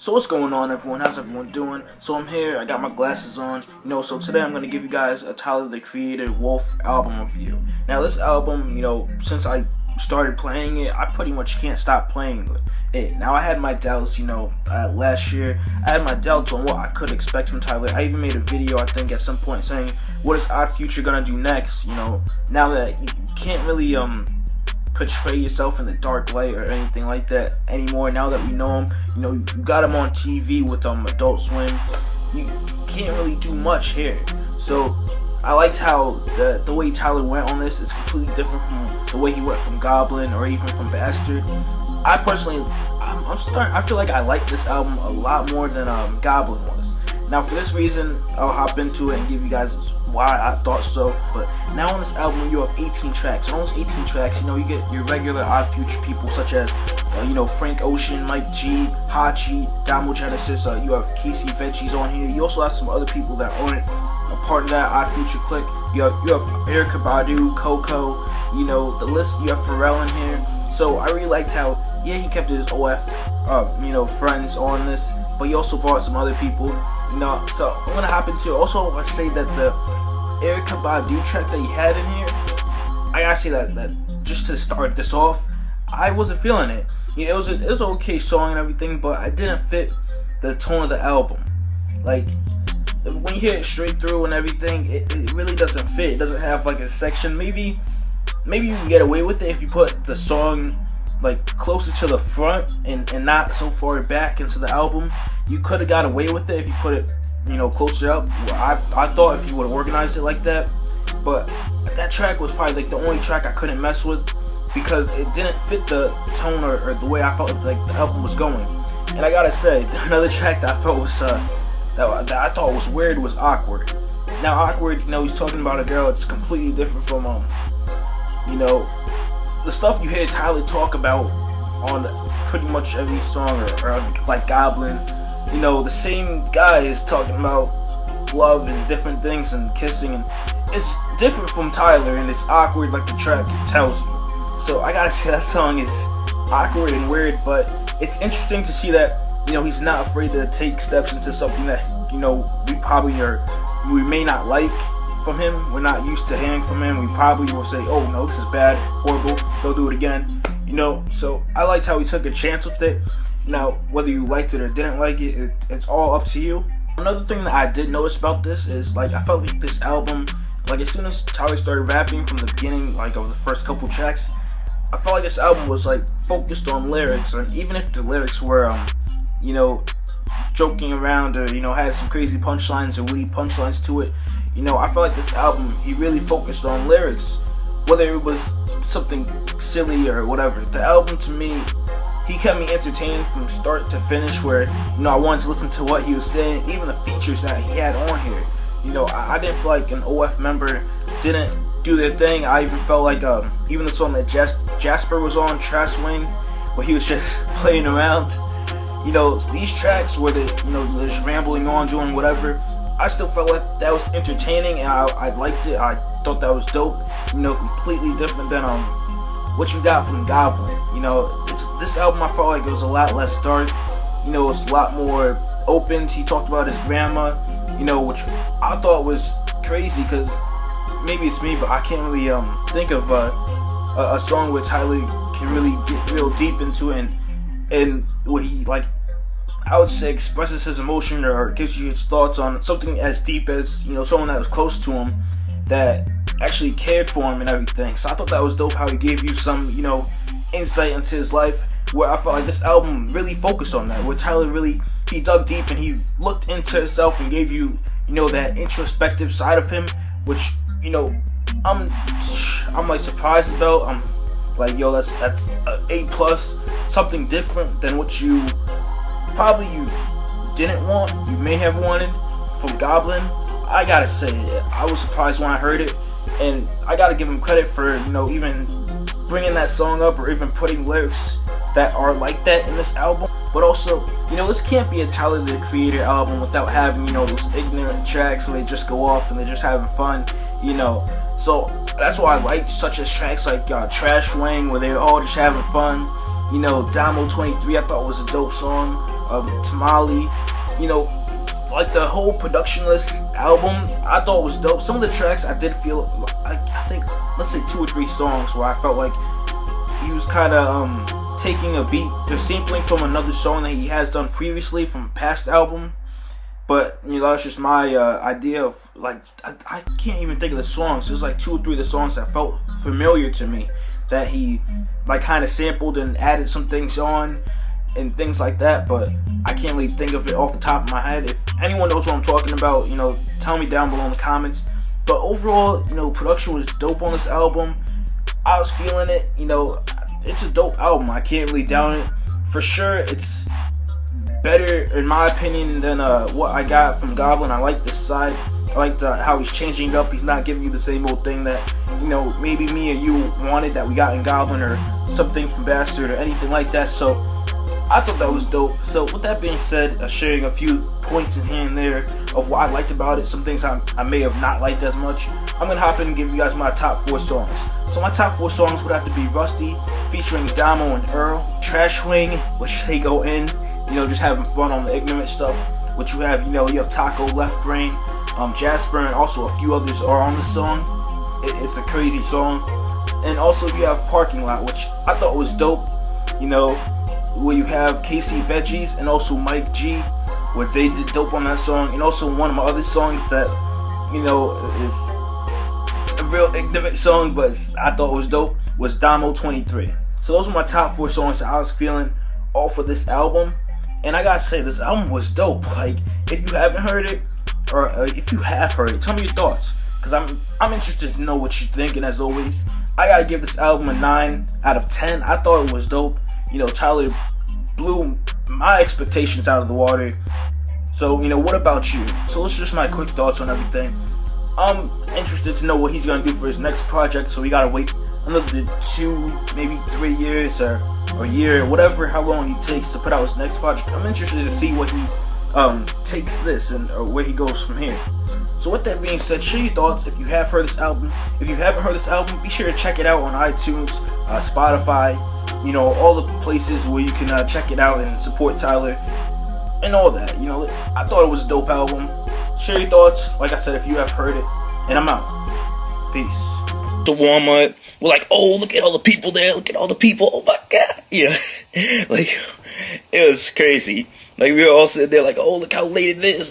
So what's going on, everyone? How's everyone doing? So I'm here, I got my glasses on, so today I'm going to give you guys a Tyler, the Creator, Wolf album review. Now this album, since I started playing it, I pretty much can't stop playing it. Now I had my doubts, last year, I had my doubts on what I could expect from Tyler. I even made a video, I think, at some point saying, what is Odd Future gonna do next, now that you can't really, portray yourself in the dark light or anything like that anymore. Now that we know him, you got him on TV with Adult Swim. You can't really do much here. So I liked how the way Tyler went on this is completely different from the way he went from Goblin or even from Bastard. I personally, I feel like I like this album a lot more than Goblin was. Now for this reason, I'll hop into it and give you guys why I thought so. But now on this album, you have 18 tracks. And on those 18 tracks, you get your regular Odd Future people such as, Frank Ocean, Mike G, Hachi, Damo Genesis. You have Casey Veggies on here. You also have some other people that aren't a part of that Odd Future clique. You have Erykah Badu, Coco. The list. You have Pharrell in here. So I really liked how, he kept his OF, friends on this, but he also brought some other people. So I'm gonna hop into it. Also, I want to say that the Erykah Badu track that he had in here, I gotta say that just to start this off, I wasn't feeling it. It was an okay song and everything, but I didn't fit the tone of the album. Like, when you hear it straight through and everything, it really doesn't fit. It doesn't have like a section. Maybe you can get away with it if you put the song like closer to the front and not so far back into the album. You could have got away with it if you put it, closer up. Well, I thought if you would have organized it like that, but that track was probably like the only track I couldn't mess with because it didn't fit the tone or the way I felt like the album was going. And I gotta say, another track that I felt was that I thought was weird was Awkward. Now Awkward, he's talking about a girl. It's completely different from the stuff you hear Tyler talk about on pretty much every song or like Goblin. The same guy is talking about love and different things and kissing, and it's different from Tyler, and it's awkward like the track tells you. So I gotta say that song is awkward and weird, but it's interesting to see that he's not afraid to take steps into something that we may not like from him. We're not used to hearing from him. We probably will say, oh no, this is bad, horrible, they'll do it again. So I liked how he took a chance with it. Now, whether you liked it or didn't like it, it's all up to you. Another thing that I did notice about this is, I felt like this album, as soon as Tyler started rapping from the beginning, of the first couple tracks, I felt like this album was, focused on lyrics, and even if the lyrics were, joking around or, had some crazy punchlines or witty punchlines to it, I felt like this album, he really focused on lyrics, whether it was something silly or whatever. The album, to me, he kept me entertained from start to finish, where, I wanted to listen to what he was saying, even the features that he had on here. I didn't feel like an OF member didn't do their thing. I even felt like, even the song that Jasper was on, Trashwang, where he was just playing around, these tracks where they're just rambling on, doing whatever, I still felt like that was entertaining, and I liked it. I thought that was dope, completely different than, what you got from Goblin. This album, I felt like it was a lot less dark. It's a lot more open. He talked about his grandma, which I thought was crazy, because maybe it's me, but I can't really think of a song where Tyler can really get real deep into it and where he, I would say, expresses his emotion or gives you his thoughts on something as deep as, someone that was close to him that actually cared for him and everything. So I thought that was dope how he gave you some, insight into his life, where I felt like this album really focused on that, where Tyler really, he dug deep and he looked into himself and gave you, that introspective side of him, which, I'm surprised about. I'm like, that's a A+, something different than what you didn't want, you may have wanted from Goblin. I gotta say, I was surprised when I heard it, and I gotta give him credit for, even bringing that song up or even putting lyrics that are like that in this album. But also, this can't be a Tyler, the Creator album without having, those ignorant tracks where they just go off and they're just having fun, So that's why I liked such as tracks like Trashwang, where they're all just having fun. You know, Damo 23, I thought was a dope song. Tamale, you know, like the whole productionless album, I thought was dope. Some of the tracks I did feel, I think, let's say 2 or 3 songs where I felt like he was kind of taking a beat, they're sampling from another song that he has done previously from a past album. But, you know, that's just my idea of, like, I can't even think of the songs. There's like 2 or 3 of the songs that felt familiar to me, that he, like, kind of sampled and added some things on and things like that, but I can't really think of it off the top of my head. If anyone knows what I'm talking about, you know, tell me down below in the comments. But overall, you know, production was dope on this album. I was feeling it, you know, it's a dope album. I can't really down it. For sure, it's better, in my opinion, than what I got from Goblin. I like this side. I like how he's changing it up. He's not giving you the same old thing that, you know, maybe me or you wanted that we got in Goblin, or something from Bastard or anything like that. So I thought that was dope. So with that being said, sharing a few points in here and there of what I liked about it, some things I may have not liked as much, I'm going to hop in and give you guys my top 4 songs. So my top 4 songs would have to be Rusty, featuring Damo and Earl, Trashwang, which they go in, you know, just having fun on the ignorant stuff, which you have, you know, you have Taco, Left Brain, Jasper, and also a few others are on the song. It's a crazy song. And also you have Parking Lot, which I thought was dope, you know, where you have KC Veggies and also Mike G, where they did dope on that song. And also one of my other songs that, you know, is a real ignorant song, but I thought it was dope, was Damo 23. So those were my top 4 songs that I was feeling off of this album. And I gotta say, this album was dope. Like, if you haven't heard it, or if you have heard it, tell me your thoughts, because I'm interested to know what you think. And as always, I gotta give this album a 9 out of 10. I thought it was dope. You know, Tyler blew my expectations out of the water. So, you know, what about you? So it's just my quick thoughts on everything. I'm interested to know what he's gonna do for his next project, so we gotta wait another 2, maybe 3 years, or a year, whatever, how long he takes to put out his next project. I'm interested to see what he takes this and or where he goes from here. So with that being said, share your thoughts if you have heard this album. If you haven't heard this album, be sure to check it out on iTunes, Spotify, you know, all the places where you can check it out and support Tyler and all that. You know, I thought it was a dope album. Share your thoughts, like I said, if you have heard it. And I'm out. Peace. To Walmart, we're like, oh, look at all the people there. Look at all the people. Oh my God. Yeah. Like, it was crazy. Like, we were all sitting there like, oh, look how late it is.